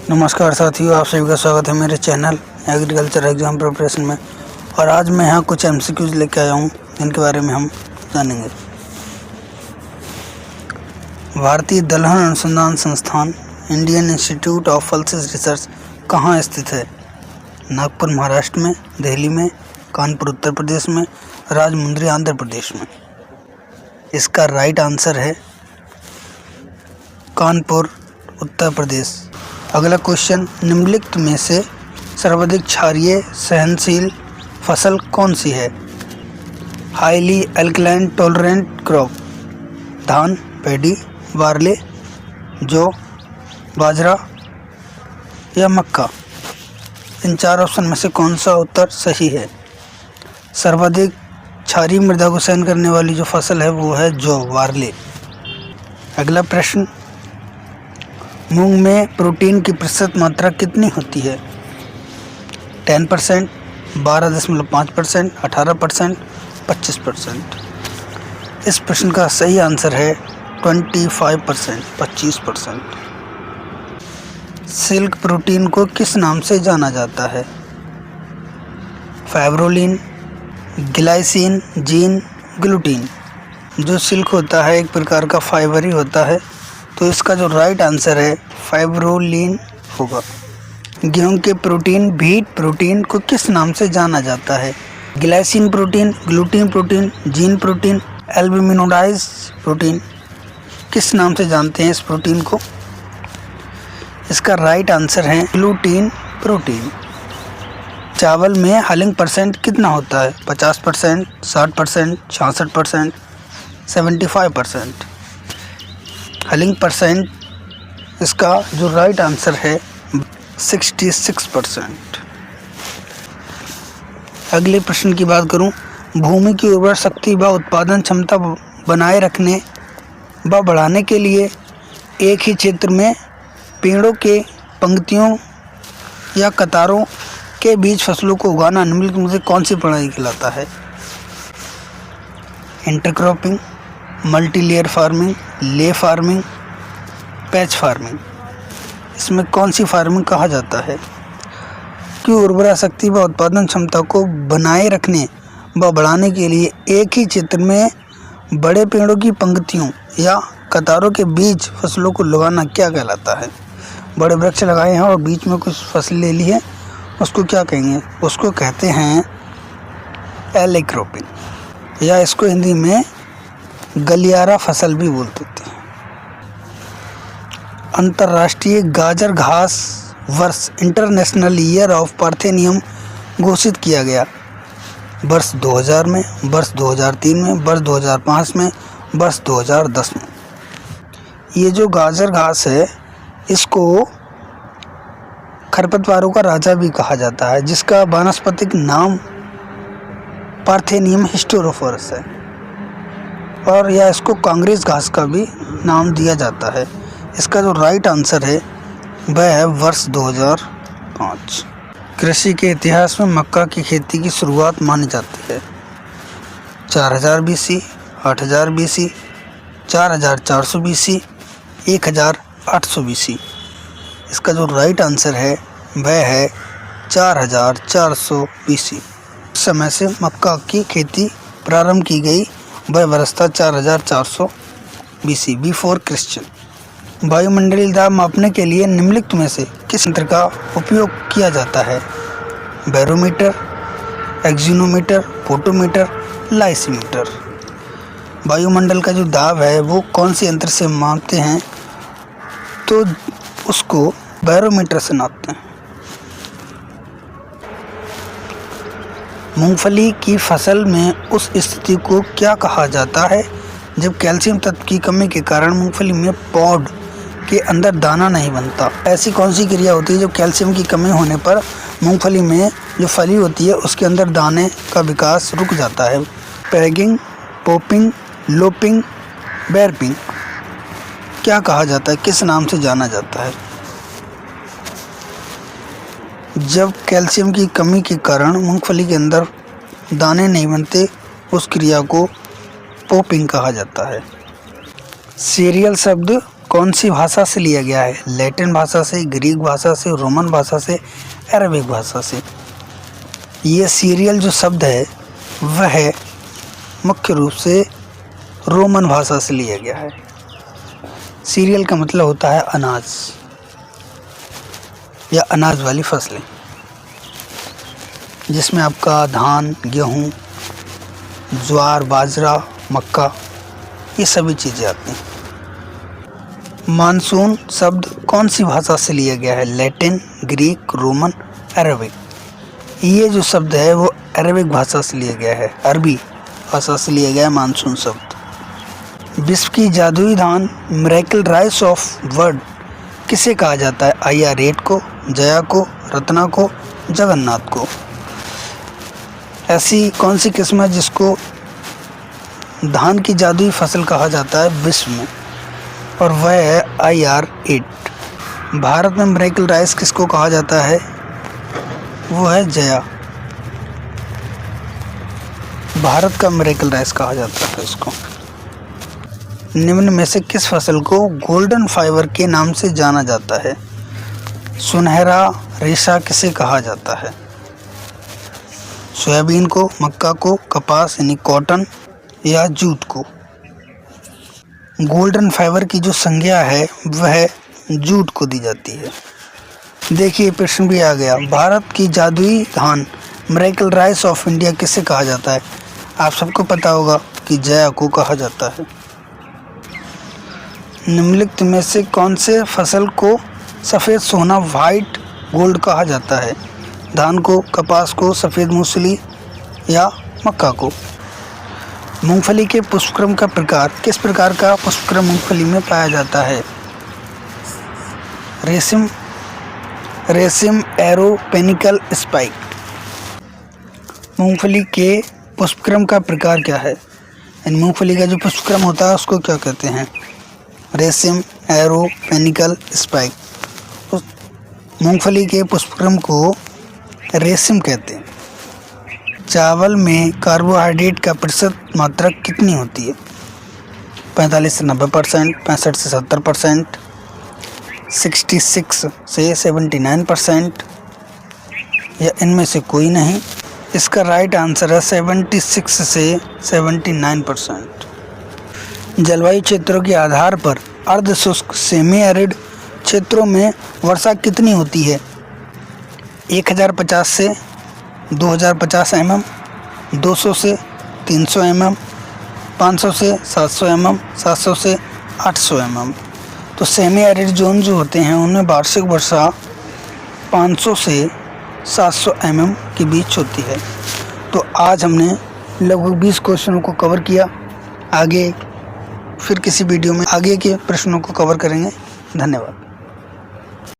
नमस्कार साथियों, आप सभी का स्वागत है मेरे चैनल एग्रीकल्चर एग्जाम प्रिपरेशन में। और आज मैं यहाँ कुछ एमसीक्यूज लेके आया हूँ जिनके बारे में हम जानेंगे। भारतीय दलहन अनुसंधान संस्थान Indian institute of pulses research कहाँ स्थित है? नागपुर महाराष्ट्र में, दिल्ली में, कानपुर उत्तर प्रदेश में, राजमुंद्री आंध्र प्रदेश में। इसका राइट आंसर है कानपुर उत्तर प्रदेश। अगला क्वेश्चन, निम्नलिखित में से सर्वाधिक क्षारीय सहनशील फसल कौन सी है? हाईली एल्कलाइन टॉलरेंट क्रॉप, धान, पैडी, बार्ले, जौ, बाजरा या मक्का। इन चार ऑप्शन में से कौन सा उत्तर सही है? सर्वाधिक क्षारीय मृदा को सहन करने वाली जो फसल है वो है जौ, बार्ले। अगला प्रश्न, मूंग में प्रोटीन की प्रतिशत मात्रा कितनी होती है? 10%, 12.5%, 18%, 25%। इस प्रश्न का सही आंसर है 25%, 25%। सिल्क प्रोटीन को किस नाम से जाना जाता है? फाइब्रोलिन, ग्लाइसिन, जीन, ग्लूटीन। जो सिल्क होता है एक प्रकार का फाइबर ही होता है, तो इसका जो राइट आंसर है फाइब्रोलिन होगा। गेहूं के प्रोटीन व्हीट प्रोटीन को किस नाम से जाना जाता है? Glycine protein, gluten protein, zein protein, albuminoids protein. किस नाम से जानते हैं इस प्रोटीन को? इसका राइट आंसर है ग्लूटीन प्रोटीन। चावल में हलिंग परसेंट कितना होता है? 50%, 60%, 66%, 75%। हलिंग परसेंट इसका जो राइट आंसर है 66%। अगले प्रश्न की बात करूं, भूमि की उर्वर शक्ति व उत्पादन क्षमता बनाए रखने व बढ़ाने के लिए एक ही क्षेत्र में पेड़ों के पंक्तियों या कतारों के बीच फसलों को उगाना निम्नलिखित में से कौन सी प्रणाली कहलाता है? Intercropping, multilayer farming, ley farming, patch farming. इसमें कौन सी फार्मिंग कहा जाता है? कि उर्वरा शक्ति व उत्पादन क्षमता को बनाए रखने व बढ़ाने के लिए एक ही क्षेत्र में बड़े पेड़ों की पंक्तियों या कतारों के बीच फसलों को लगाना क्या कहलाता है? बड़े वृक्ष लगाए हैं और बीच में कुछ फसल ले ली है, उसको क्या कहेंगे? उसको कहते हैं एले क्रॉपिंग, या इसको हिंदी में गलियारा फसल भी बोलते हैं। अंतर्राष्ट्रीय गाजर घास वर्ष इंटरनेशनल ईयर ऑफ पार्थेनियम घोषित किया गया। वर्ष 2000 में, वर्ष 2003 में, वर्ष 2005 में, वर्ष 2010 में। ये जो गाजर घास है इसको खरपतवारों का राजा भी कहा जाता है, जिसका वानस्पतिक नाम पार्थेनियम हिस्टोरोफोरस है, और या इसको कांग्रेस घास का भी नाम दिया जाता है। इसका जो राइट आंसर है वह है वर्ष 2005। कृषि के इतिहास में मक्का की खेती की शुरुआत मानी जाती है 4000 BC, 8000 BC, 4400 BC, 1800 BC। इसका जो राइट आंसर है वह है 4400 BC। उस समय से मक्का की खेती प्रारंभ की गई, वह वर्ष था 4400 BC, बिफोर क्रिश्चियन। वायुमंडलीय दाब मापने के लिए निम्नलिखित में से किस यंत्र का उपयोग किया जाता है? बैरोमीटर, एक्जीनोमीटर, फोटोमीटर, लाइसीमीटर। वायुमंडल का जो दाब है वो कौन से यंत्र से मापते हैं? तो उसको बैरोमीटर से नापते हैं। मूंगफली की फसल में उस स्थिति को क्या कहा जाता है जब कैल्शियम तत्व की कमी के कारण मूंगफली में पॉड के अंदर दाना नहीं बनता? ऐसी कौन सी क्रिया होती है जब कैल्शियम की कमी होने पर मूंगफली में जो फली होती है उसके अंदर दाने का विकास रुक जाता है? पैगिंग, पॉपिंग, लोपिंग, बैरपिंग। क्या कहा जाता है, किस नाम से जाना जाता है? जब कैल्शियम की कमी के कारण मूंगफली के अंदर दाने नहीं बनते उस क्रिया को पॉपिंग कहा जाता है। सीरियल शब्द कौन सी भाषा से लिया गया है? लैटिन भाषा से, ग्रीक भाषा से, रोमन भाषा से, अरबिक भाषा से। ये सीरियल जो शब्द है वह मुख्य रूप से रोमन भाषा से लिया गया है। सीरियल का मतलब होता है अनाज या अनाज वाली फसलें, जिसमें आपका धान, गेहूँ, ज्वार, बाजरा, मक्का, ये सभी चीज़ें आती हैं। मानसून शब्द कौन सी भाषा से लिया गया है? Latin, Greek, Roman, Arabic. ये जो शब्द है वो अरबिक भाषा से लिया गया है, अरबी भाषा से लिया गया है मानसून शब्द। विश्व की जादुई धान मिरेकल राइस ऑफ वर्ल्ड किसे कहा जाता है? IR8 को, जया को, रत्ना को, जगन्नाथ को। ऐसी कौन सी किस्म है जिसको धान की जादुई फसल कहा जाता है विश्व में? और वह है IR8। भारत में मिरेकल राइस किसको कहा जाता है? वो है जया। भारत का मिरेकल राइस कहा जाता है इसको। निम्न में से किस फसल को गोल्डन फाइबर के नाम से जाना जाता है? सुनहरा रेशा किसे कहा जाता है? सोयाबीन को, मक्का को, कपास यानी कॉटन या जूट को। गोल्डन फाइबर की जो संज्ञा है वह जूट को दी जाती है। देखिए प्रश्न भी आ गया, भारत की जादुई धान मिरेकल राइस ऑफ इंडिया किसे कहा जाता है? आप सबको पता होगा कि जया को कहा जाता है। निम्नलिखित में से कौन से फसल को सफ़ेद सोना वाइट गोल्ड कहा जाता है? धान को, कपास को, सफ़ेद मूंगफली या मक्का को। मूंगफली के पुष्पक्रम का प्रकार किस प्रकार का पुष्पक्रम मूंगफली में पाया जाता है? रेशम एरो पेनिकल स्पाइक। मूंगफली के पुष्पक्रम का प्रकार क्या है? मूंगफली का जो पुष्पक्रम होता है उसको क्या कहते हैं? रेशम एरो पेनिकल स्पाइक। मूंगफली के पुष्पक्रम को रेशम कहते हैं। चावल में कार्बोहाइड्रेट का प्रतिशत मात्रा कितनी होती है? 45 से 90%, 65 से 70%, 66 से 79% या इनमें से कोई नहीं। इसका राइट आंसर है 76 से 79%। जलवायु क्षेत्रों के आधार पर अर्ध शुष्क सेमी एरिड क्षेत्रों में वर्षा कितनी होती है? 1050 से 2050 mm, 200 से 300 mm, 500 से 700 mm, 700 से 800 mm। तो सेमी एरिड जोन जो होते हैं उनमें वार्षिक वर्षा 500 से 700 mm के बीच होती है। तो आज हमने लगभग 20 क्वेश्चनों को कवर किया। आगे फिर किसी वीडियो में आगे के प्रश्नों को कवर करेंगे। धन्यवाद।